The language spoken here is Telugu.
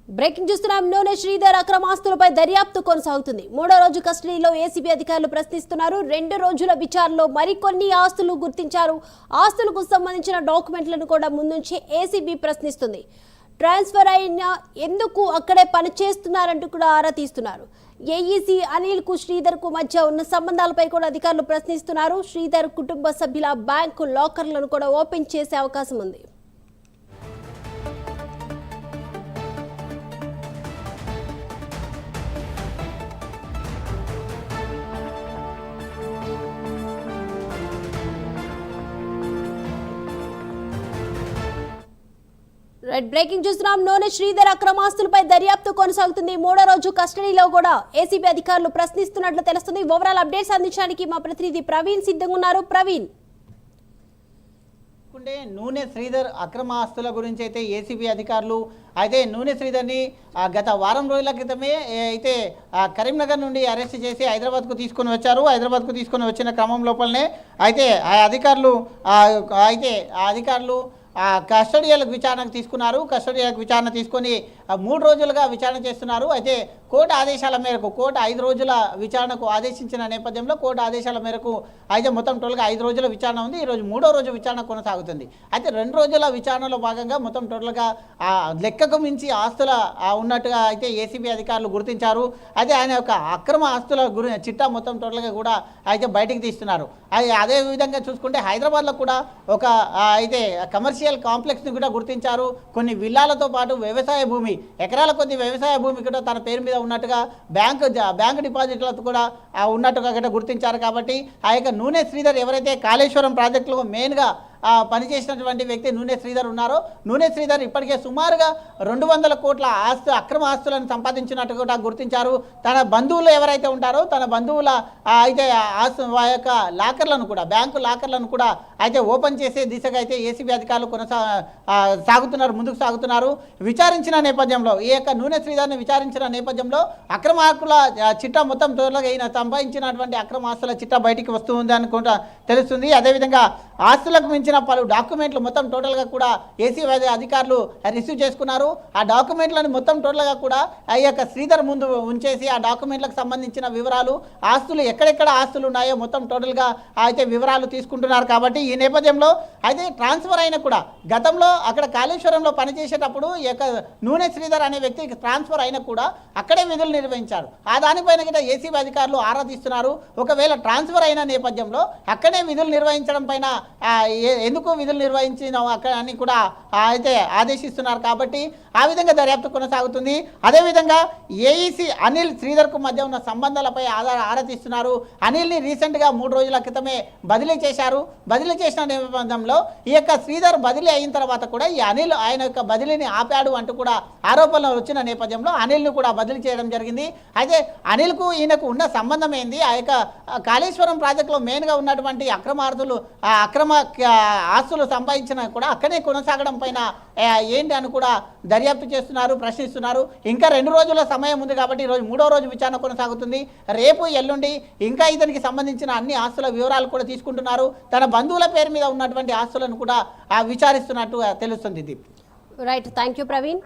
బ్రేకింగ్ చూస్తున్నాం. నూనె శ్రీధర్ అక్రమాస్తులపై దర్యాప్తు కొనసాగుతుంది. మూడో రోజు కస్టడీలో ఏసీబీ అధికారులు ప్రశ్నిస్తున్నారు. 2 రోజుల విచారణలో మరికొన్ని ఆస్తులు గుర్తించారు. ఆస్తులకు సంబంధించిన డాక్యుమెంట్లను కూడా ముందుంచి ఏసీబీ ప్రశ్నిస్తుంది. ట్రాన్స్ఫర్ అయిన ఎందుకు అక్కడే పనిచేస్తున్నారంటూ కూడా ఆరా తీస్తున్నారు. ఏఈసీ అనిల్ కు శ్రీధర్ కు మధ్య ఉన్న సంబంధాలపై కూడా అధికారులు ప్రశ్నిస్తున్నారు. శ్రీధర్ కుటుంబ సభ్యుల బ్యాంకు లాకర్లను కూడా ఓపెన్ చేసే అవకాశం ఉంది. బ్రేకింగ్ చూస్తున్నాం. నూనె శ్రీధర్ అక్రమాస్తులపై దర్యాప్తు కొనసాగుతుంది. మూడో రోజు కస్టడీలో కూడా ఏసీబీ అధికారులు ప్రశ్నిస్తున్నట్లు తెలుస్తుంది. ఓవరాల్ అప్డేట్స్ అందించడానికి మా ప్రతినిధి ప్రవీణ్ సిద్ధంగా ఉన్నారు. ప్రవీణ్, నూనె శ్రీధర్ అక్రమ ఆస్తుల గురించి అయితే ఏసీబీ అధికారులు అయితే నూనె శ్రీధర్ని గత వారం రోజుల క్రితమే అయితే కరీంనగర్ నుండి అరెస్ట్ చేసి హైదరాబాద్కు తీసుకొని వచ్చారు. హైదరాబాద్కు తీసుకొని వచ్చిన క్రమం లోపలనే అయితే ఆ అధికారులు కస్టడియల్ విచారణకు తీసుకున్నారు. కస్టడియల్ విచారణ తీసుకొని 3 రోజులుగా విచారణ చేస్తున్నారు. అయితే కోర్టు ఆదేశాల మేరకు కోర్టు 5 రోజుల విచారణకు ఆదేశించిన నేపథ్యంలో కోర్టు ఆదేశాల మేరకు అయితే మొత్తం టోటల్గా 5 రోజుల విచారణ ఉంది. ఈరోజు 3వ రోజు విచారణ కొనసాగుతుంది. అయితే 2 రోజుల విచారణలో భాగంగా మొత్తం టోటల్గా లెక్కకు మించి ఆస్తుల ఉన్నట్టుగా అయితే ఏసీబీ అధికారులు గుర్తించారు. అయితే ఆయన యొక్క అక్రమ ఆస్తుల చిట్టా మొత్తం టోటల్గా కూడా అయితే బయటికి తీస్తున్నారు. అదే విధంగా చూసుకుంటే హైదరాబాద్లో కూడా ఒక అయితే కమర్షియల్ కాంప్లెక్స్ని కూడా గుర్తించారు. కొన్ని విల్లాలతో పాటు వ్యవసాయ భూమి, ఎకరాల కొద్ది వ్యవసాయ భూమి కూడా తన పేరు మీద ఉన్నట్టుగా బ్యాంకు డిపాజిట్లతో కూడా ఉన్నట్టుగా కూడా గుర్తించారు. కాబట్టి ఆ యొక్క నూనె శ్రీధర్ ఎవరైతే కాళేశ్వరం ప్రాజెక్టులో మెయిన్గా పనిచేసినటువంటి వ్యక్తి నూనె శ్రీధర్ ఉన్నారో, నూనె శ్రీధర్ ఇప్పటికే సుమారుగా 200 కోట్ల అక్రమ ఆస్తులను సంపాదించినట్టు కూడా గుర్తించారు. తన బంధువులు ఎవరైతే ఉంటారో తన బంధువుల అయితే యొక్క లాకర్లను కూడా బ్యాంకు లాకర్లను కూడా అయితే ఓపెన్ చేసే దిశగా అయితే ఏసీబీ అధికారులు ముందుకు సాగుతున్నారు. విచారించిన నేపథ్యంలో ఈ యొక్క నూనె శ్రీధర్ని విచారించిన నేపథ్యంలో అక్రమ ఆస్తుల చిట్టా మొత్తం త్వరగా ఈయన సంపాదించినటువంటి అక్రమ ఆస్తుల చిట్టా బయటికి వస్తుంది అనుకుంటా తెలుస్తుంది. అదేవిధంగా ఆస్తులకు మించిన పలు డాక్యుమెంట్లు మొత్తం టోటల్గా కూడా ఏసీబీ అధికారులు రిసీవ్ చేసుకున్నారు. ఆ డాక్యుమెంట్లను మొత్తం టోటల్గా కూడా ఆ యొక్క శ్రీధర్ ముందు ఉంచేసి ఆ డాక్యుమెంట్లకు సంబంధించిన వివరాలు, ఆస్తులు ఎక్కడెక్కడ ఆస్తులు ఉన్నాయో మొత్తం టోటల్గా అయితే వివరాలు తీసుకుంటున్నారు. కాబట్టి ఈ నేపథ్యంలో అయితే ట్రాన్స్ఫర్ అయిన కూడా గతంలో అక్కడ కాళేశ్వరంలో పనిచేసేటప్పుడు ఈ యొక్క నూనె శ్రీధర్ అనే వ్యక్తికి ట్రాన్స్ఫర్ అయినా కూడా అక్కడే విధులు నిర్వహించారు. ఆ దానిపైన కూడా ఏసీబీ అధికారులు ఆరా తీస్తున్నారు. ఒకవేళ ట్రాన్స్ఫర్ అయిన నేపథ్యంలో అక్కడే విధులు నిర్వహించడం పైన ఎందుకు విధులు నిర్వహించినావు అక్కడ అని కూడా అయితే ఆదేశిస్తున్నారు. కాబట్టి ఆ విధంగా దర్యాప్తు కొనసాగుతుంది. అదేవిధంగా ఏఈసీ అనిల్ శ్రీధర్కు మధ్య ఉన్న సంబంధాలపై ఆరా తీస్తున్నారు. అనిల్ని రీసెంట్గా 3 రోజుల క్రితమే బదిలీ చేశారు. బదిలీ చేసిన నేపథ్యంలో ఈ యొక్క శ్రీధర్ బదిలీ అయిన తర్వాత కూడా ఈ అనిల్ ఆయన యొక్క బదిలీని ఆపాడు అంటూ కూడా ఆరోపణలు వచ్చిన నేపథ్యంలో అనిల్ను కూడా బదిలీ చేయడం జరిగింది. అయితే అనిల్కు ఈయనకు ఉన్న సంబంధం ఏంది, ఆ యొక్క కాళేశ్వరం ప్రాజెక్టులో మెయిన్గా ఉన్నటువంటి అక్రమ ఆస్తులు సంపాదించిన కూడా అక్కడే కొనసాగడం పైన ఏంటి అని కూడా దర్యాప్తు చేస్తున్నారు, ప్రశ్నిస్తున్నారు. ఇంకా 2 రోజుల సమయం ఉంది కాబట్టి ఈరోజు 3వ రోజు విచారణ కొనసాగుతుంది. రేపు ఎల్లుండి ఇంకా ఇతనికి సంబంధించిన అన్ని ఆస్తుల వివరాలు కూడా తీసుకుంటున్నారు. తన బంధువుల పేరు మీద ఉన్నటువంటి ఆస్తులను కూడా విచారిస్తున్నట్టు తెలుస్తుంది. Right, thank you Praveen.